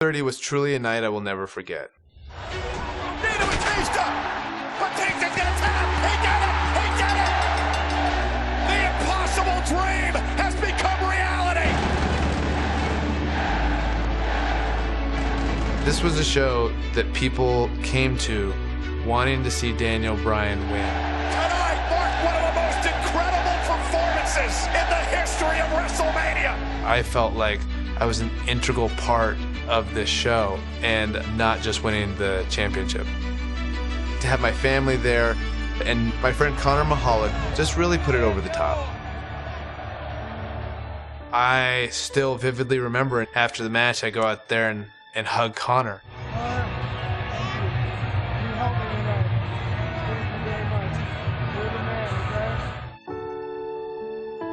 30 was truly a night I will never forget. Dream has become reality. This was a show that people came to wanting to see Daniel Bryan win. Tonight marked one of the most incredible performances in the history of WrestleMania. I felt like I was an integral part of this show and not just winning the championship. To have my family there and my friend Connor Mahalik just really put it over the top. I still vividly remember after the match, I go out there and hug Connor.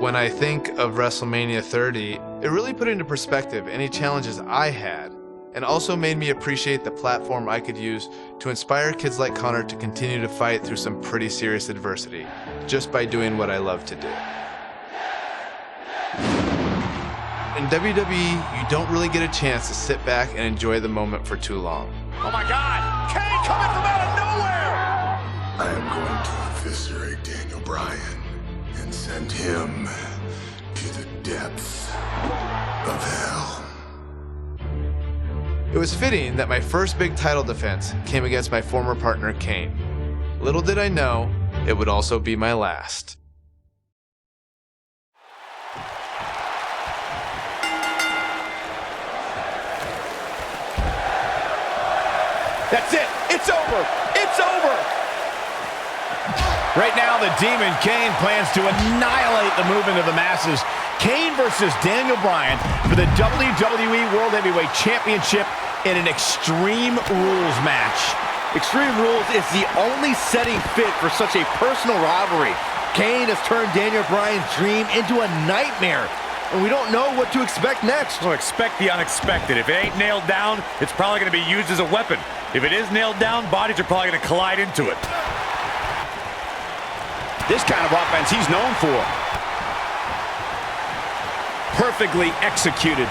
When I think of WrestleMania 30, it really put into perspective any challenges I had, and also made me appreciate the platform I could use to inspire kids like Connor to continue to fight through some pretty serious adversity, just by doing what I love to do. In WWE, you don't really get a chance to sit back and enjoy the moment for too long. Oh my God! Kane coming from out of nowhere! I am going to eviscerate Daniel Bryan and send him to the depths of hell. It was fitting that my first big title defense came against my former partner, Kane. Little did I know, it would also be my last. That's it! It's over! It's over! Right now, the Demon Kane plans to annihilate the movement of the masses. Kane versus Daniel Bryan for the WWE World Heavyweight Championship in an Extreme Rules match. Extreme Rules is the only setting fit for such a personal rivalry. Kane has turned Daniel Bryan's dream into a nightmare, and we don't know what to expect next. Well, expect the unexpected. If it ain't nailed down, it's probably going to be used as a weapon. If it is nailed down, bodies are probably going to collide into it. This kind of offense he's known for. Perfectly executed.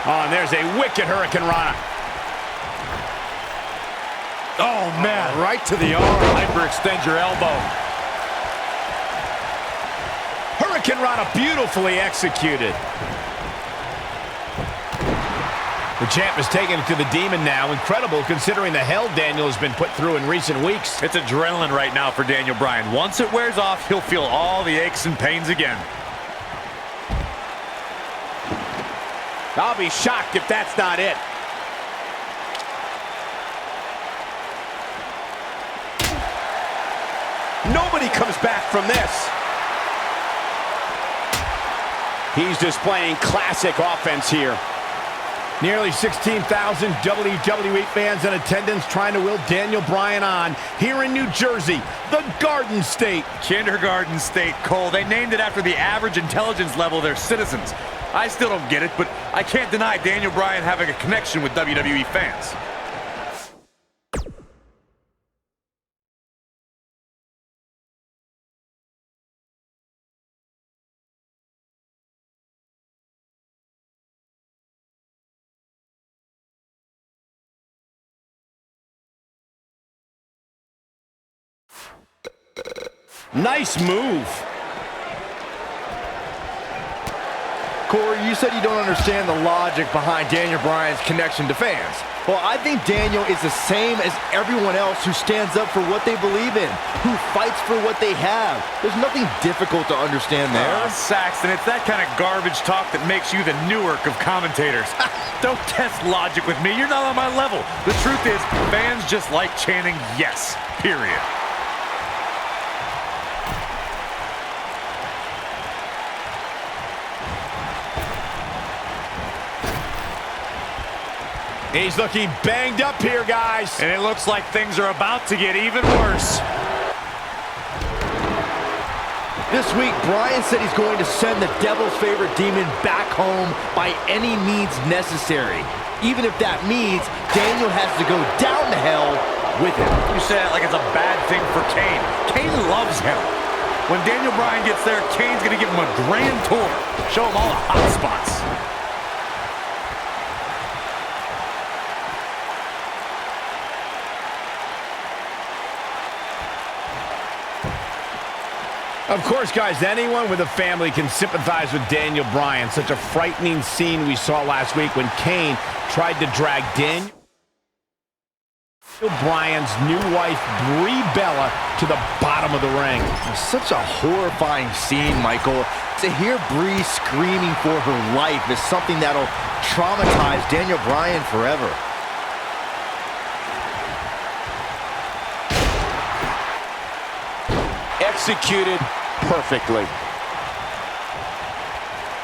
Oh, and there's a wicked Hurricane Rana. Oh, man. Right to the arm. Hyperextend your elbow. Hurricane Rana beautifully executed. The champ is taking it to the Demon now. Incredible considering the hell Daniel has been put through in recent weeks. It's adrenaline right now for Daniel Bryan. Once it wears off, he'll feel all the aches and pains again. I'll be shocked if that's not it. Nobody comes back from this. He's displaying classic offense here. Nearly 16,000 WWE fans in attendance trying to will Daniel Bryan on here in New Jersey, the Garden State. Kindergarten State, Cole. They named it after the average intelligence level of their citizens. I still don't get it, but I can't deny Daniel Bryan having a connection with WWE fans. Nice move. Corey, you said you don't understand the logic behind Daniel Bryan's connection to fans. Well, I think Daniel is the same as everyone else who stands up for what they believe in, who fights for what they have. There's nothing difficult to understand there. Saxton, it's that kind of garbage talk that makes you the Newark of commentators. Don't test logic with me. You're not on my level. The truth is, fans just like chanting yes, period. He's looking banged up here, guys. And it looks like things are about to get even worse. This week, Bryan said he's going to send the Devil's favorite Demon back home by any means necessary. Even if that means Daniel has to go down to hell with him. You say that like it's a bad thing for Kane. Kane loves him. When Daniel Bryan gets there, Kane's going to give him a grand tour. Show him all the hot spots. Of course, guys, anyone with a family can sympathize with Daniel Bryan. Such a frightening scene we saw last week when Kane tried to drag Daniel Bryan's new wife, Brie Bella, to the bottom of the ring. Such a horrifying scene, Michael. To hear Brie screaming for her life is something that'll traumatize Daniel Bryan forever. Executed perfectly.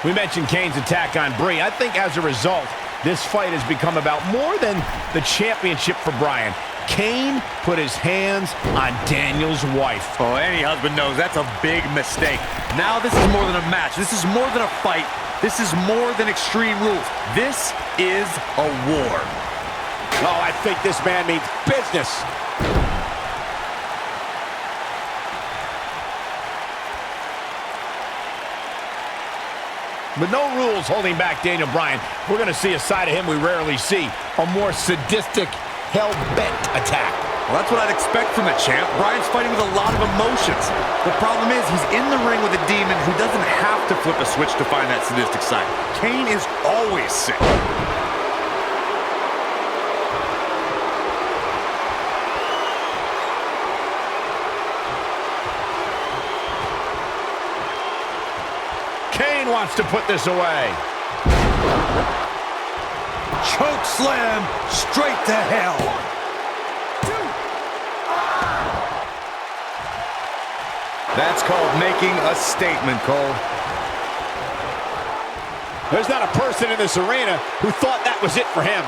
We mentioned Kane's attack on Brie. I think as a result, this fight has become about more than the championship for Bryan. Kane put his hands on Daniel's wife. Oh, any husband knows that's a big mistake. Now this is more than a match. This is more than a fight. This is more than Extreme Rules. This is a war. Oh, I think this man means business. But no rules holding back Daniel Bryan. We're going to see a side of him we rarely see. A more sadistic, hell-bent attack. Well, that's what I'd expect from the champ. Bryan's fighting with a lot of emotions. The problem is he's in the ring with a demon who doesn't have to flip a switch to find that sadistic side. Kane is always sick. Kane wants to put this away. Choke slam straight to hell. That's called making a statement, Cole. There's not a person in this arena who thought that was it for him.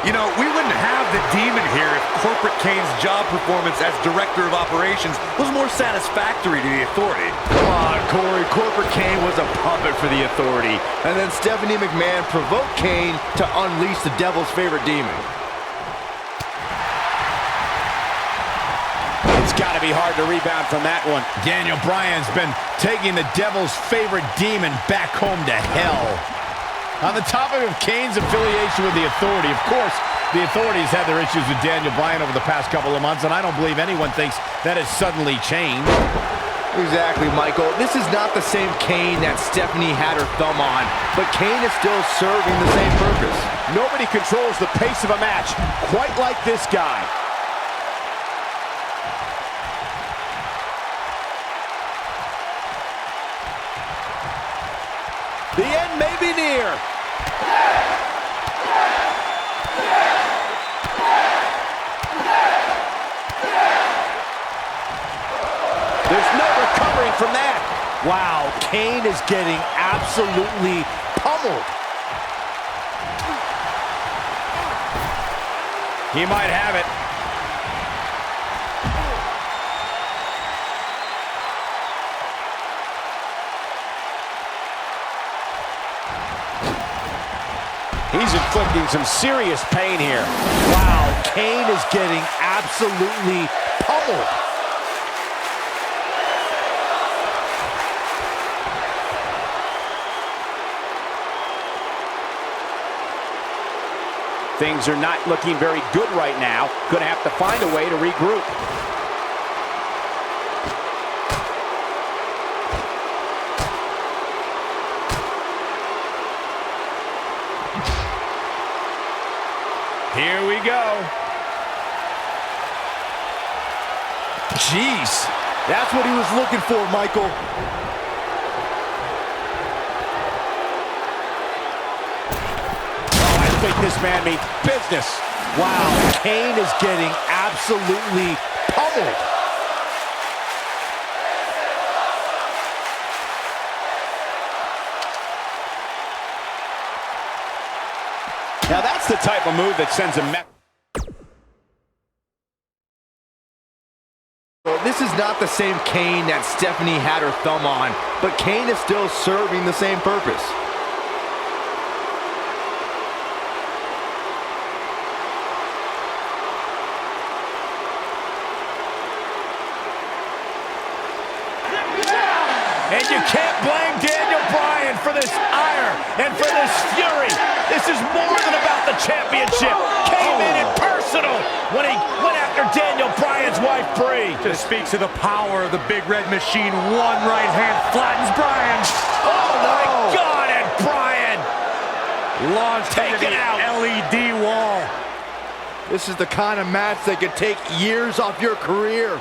You know, we wouldn't have the demon here if Corporate Kane's job performance as Director of Operations was more satisfactory to the Authority. Come on, Corey. Corporate Kane was a puppet for the Authority. And then Stephanie McMahon provoked Kane to unleash the devil's favorite demon. It's got to be hard to rebound from that one. Daniel Bryan's been taking the devil's favorite demon back home to hell. On the topic of Kane's affiliation with the Authority, of course, the Authority's had their issues with Daniel Bryan over the past couple of months, and I don't believe anyone thinks that has suddenly changed. Exactly, Michael. This is not the same Kane that Stephanie had her thumb on, but Kane is still serving the same purpose. Nobody controls the pace of a match quite like this guy. The end may be near. There's no recovering from that. Wow, Kane is getting absolutely pummeled. He might have it. He's inflicting some serious pain here. Wow, Kane is getting absolutely pummeled. Things are not looking very good right now. Gonna have to find a way to regroup. Here we go. Jeez, that's what he was looking for, Michael. Oh, I think this man means business. Wow, Kane is getting absolutely pummeled. Now that's the type of move that sends a message. This is not the same Kane that Stephanie had her thumb on, but Kane is still serving the same purpose. And you can't blame Daniel Bryan for this ire and for this fury. This is more than about the championship. Kane made it personal when he went after Daniel Bryan's wife, Brie. Just speaks to the power of the big red machine. One right hand flattens Bryan. Oh my God, and Bryan Launched into taken the out. LED wall. This is the kind of match that could take years off your career.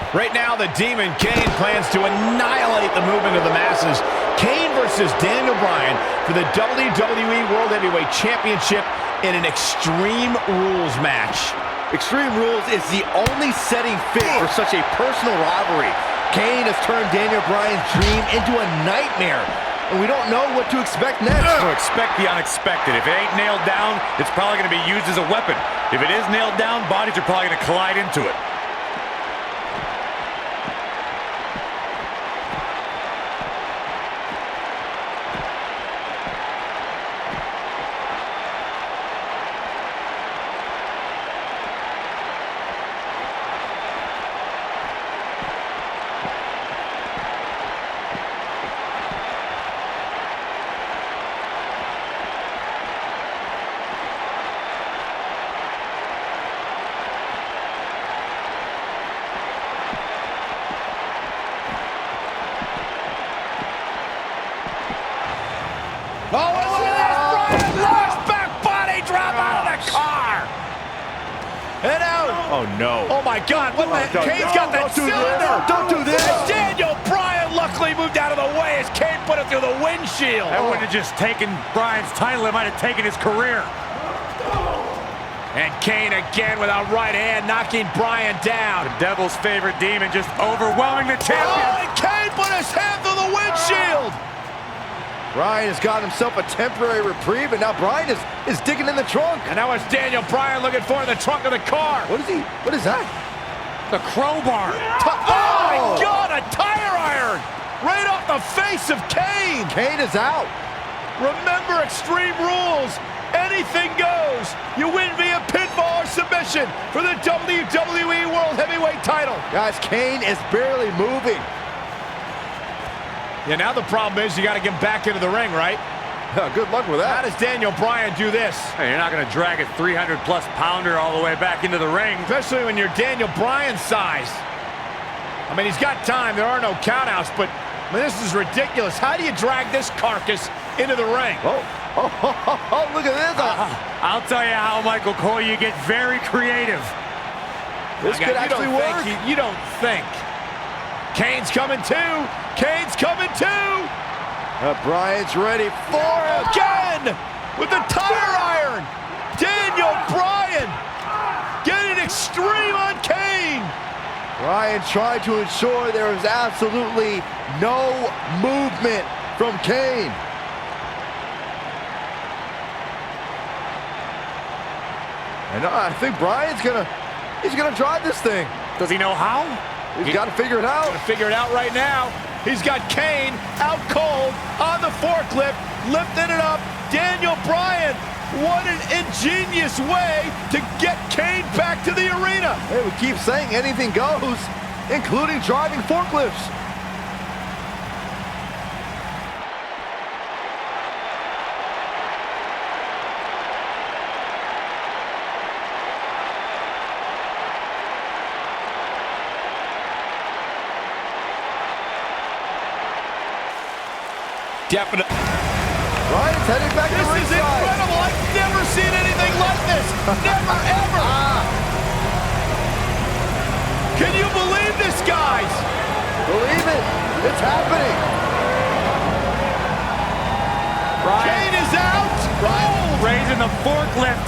Right now, the Demon Kane plans to annihilate the movement of the masses. Kane versus Daniel Bryan for the WWE World Heavyweight Championship in an Extreme Rules match. Extreme Rules is the only setting fit for such a personal rivalry. Kane has turned Daniel Bryan's dream into a nightmare, and we don't know what to expect next. So expect the unexpected. If it ain't nailed down, it's probably going to be used as a weapon. If it is nailed down, bodies are probably going to collide into it. Oh, and look at this! Bryan launched back body drop out of the car! And out! Oh, no. Oh, my God! What the? Kane's got that Don't do cylinder! this. Don't do this. Daniel Bryan luckily moved out of the way as Kane put it through the windshield. That wouldn't have just taken Bryan's title, it might have taken his career. And Kane again with a right hand knocking Bryan down. The Devil's favorite Demon just overwhelming the Oh, champion. and Kane put his hand through the windshield! Bryan has got himself a temporary reprieve, and now Bryan is digging in the trunk. And now it's Daniel Bryan looking for in the trunk of the car. What is that? The crowbar. Oh, my God, a tire iron! Right off the face of Kane! Kane is out. Remember Extreme Rules. Anything goes. You win via pinfall or submission for the WWE World Heavyweight title. Guys, Kane is barely moving. Yeah, now the problem is you got to get back into the ring, right? Good luck with How that. does Daniel Bryan do this? Hey, you're not going to drag a 300-plus pounder all the way back into the ring. Especially when you're Daniel Bryan's size. I mean, he's got time. There are no countouts, but I mean, this is ridiculous. How do you drag this carcass into the ring? Oh, look at this. I'll tell you how, Michael Cole, you get very creative. This could actually work. You don't think. Kane's coming too. Kane's coming too. Bryan's ready for it. Again with the tire iron. Daniel Bryan getting extreme on Kane. Bryan tried to ensure there was absolutely no movement from Kane. And I think Bryan's he's gonna drive this thing. Does he know how? He's got to figure it out. Figure it out right now. He's got Kane out cold on the forklift, lifting it up. Daniel Bryan, what an ingenious way to get Kane back to the arena. Hey, we keep saying anything goes, including driving forklifts. Definitely. Bryan's heading back to This is ringside. incredible. I've never seen anything like this. Never, ever. Can you believe this, guys? Believe it. It's happening. Kane is out. Oh, Raising the forklift.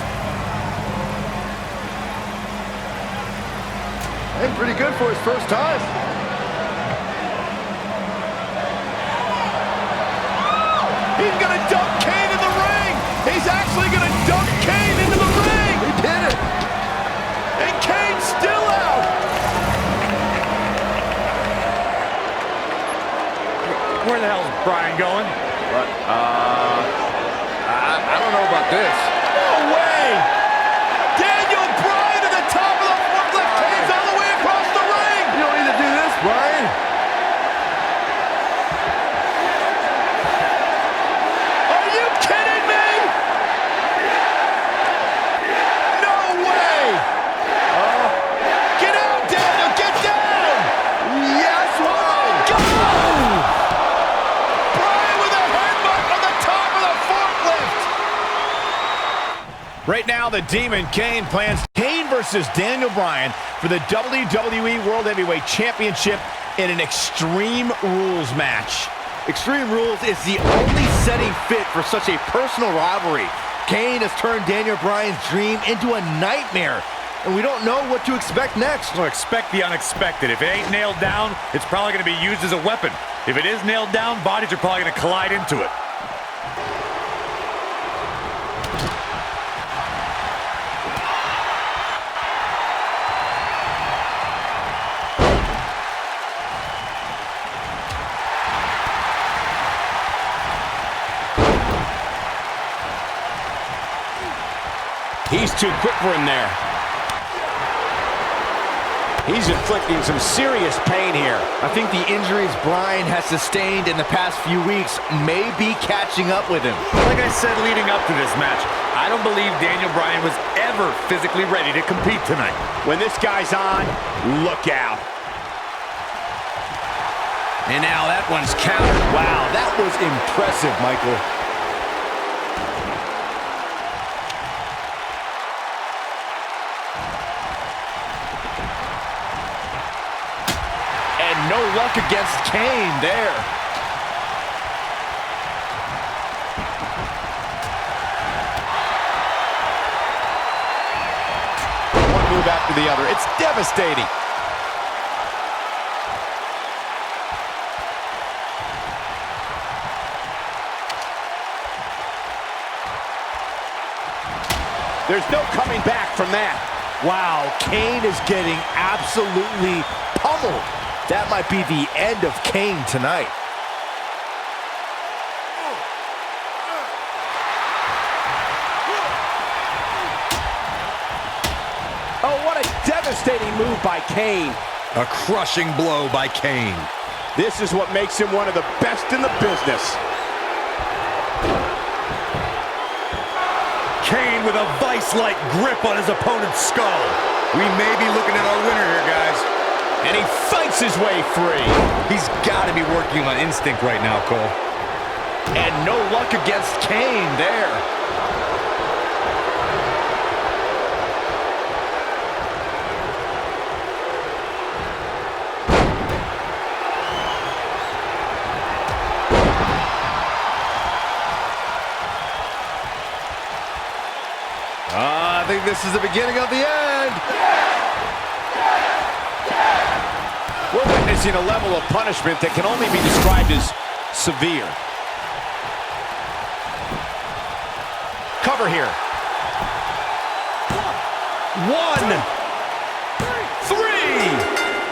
I think pretty good for his first time. he's going to dump Kane in the ring. He's actually going to dump Kane into the ring. He did it. And Kane's still out. Bryan going. I don't know about this. No way! Daniel Bryan to the top of the forklift. Kane's all the way across the ring. You don't need to do this, Bryan. Are you kidding me? No way! Get out, Daniel! Get down! Yes, why? Go! Bryan with a headbutt on the top of the forklift! Right now, the Demon Kane plans Kane versus Daniel Bryan for the WWE World Heavyweight Championship in an Extreme Rules match. Extreme Rules is the only setting fit for such a personal rivalry. Kane has turned Daniel Bryan's dream into a nightmare, and we don't know what to expect next. So expect the unexpected. If it ain't nailed down, it's probably going to be used as a weapon. If it is nailed down, bodies are probably going to collide into it. He's too quick for him there. He's inflicting some serious pain here. I think the injuries Bryan has sustained in the past few weeks may be catching up with him. Like I said leading up to this match, I don't believe Daniel Bryan was ever physically ready to compete tonight. When this guy's on, look out. And now that one's countered. Wow, that was impressive, Michael. And no luck against Kane there. One move after the other. It's devastating. There's no coming back from that. Wow, Kane is getting absolutely pummeled. That might be the end of Kane tonight. Oh, what a devastating move by Kane. A crushing blow by Kane. This is what makes him one of the best in the business. Kane with a vice-like grip on his opponent's skull. We may be looking at our winner here, guys. And he fights his way free. He's got to be working on instinct right now, Cole. And no luck against Kane there. I think this is the beginning of the end. We're witnessing a level of punishment that can only be described as severe. Cover here. 1, 3.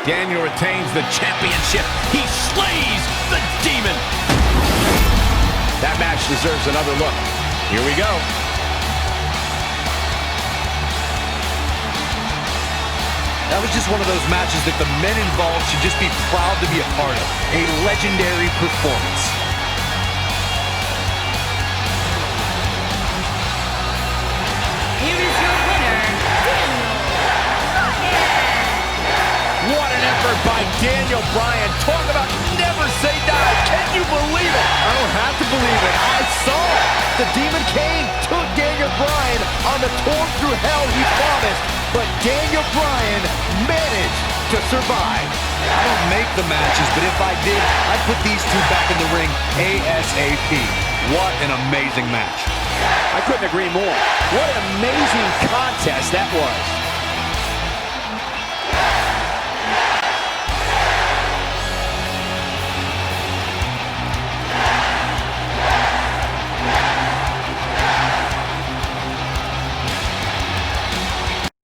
Daniel retains the championship. He slays the Demon. That match deserves another look. Here we go. That was just one of those matches that the men involved should just be proud to be a part of. A legendary performance. Here is your winner, What an effort by Daniel Bryan. Talk about never say die. Can you believe it? I don't have to believe it. I saw it. The Demon Kane took Daniel Bryan on the tour through hell he promised, but Daniel Bryan managed to survive. I don't make the matches, but if I did, I'd put these two back in the ring ASAP. What an amazing match. I couldn't agree more. What an amazing contest that was.